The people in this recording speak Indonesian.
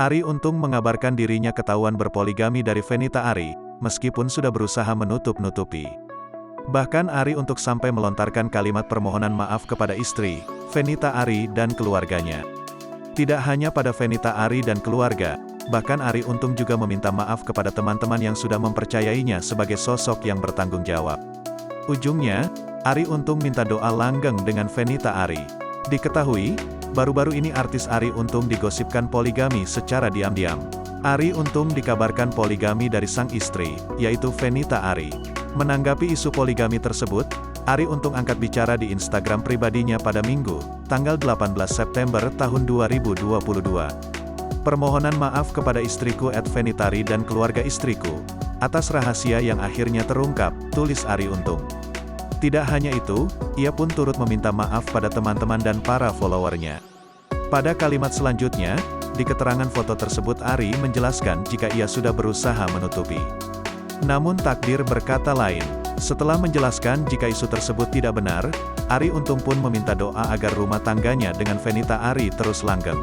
Arie Untung mengabarkan dirinya ketahuan berpoligami dari Fenita Arie, meskipun sudah berusaha menutup-nutupi. Bahkan Arie Untung sampai melontarkan kalimat permohonan maaf kepada istri, Fenita Arie dan keluarganya. Tidak hanya pada Fenita Arie dan keluarga, bahkan Arie Untung juga meminta maaf kepada teman-teman yang sudah mempercayainya sebagai sosok yang bertanggung jawab. Ujungnya, Arie Untung minta doa langgeng dengan Fenita Arie. Diketahui, baru-baru ini artis Arie Untung digosipkan poligami secara diam-diam. Arie Untung dikabarkan poligami dari sang istri, yaitu Fenita Arie. Menanggapi isu poligami tersebut, Arie Untung angkat bicara di Instagram pribadinya pada Minggu, tanggal 18 September tahun 2022. Permohonan maaf kepada istriku @Fenitari dan keluarga istriku, atas rahasia yang akhirnya terungkap, tulis Arie Untung. Tidak hanya itu, ia pun turut meminta maaf pada teman-teman dan para followernya. Pada kalimat selanjutnya, di keterangan foto tersebut Arie menjelaskan jika ia sudah berusaha menutupi. Namun takdir berkata lain. Setelah menjelaskan jika isu tersebut tidak benar, Arie Untung pun meminta doa agar rumah tangganya dengan Fenita Arie terus langgeng.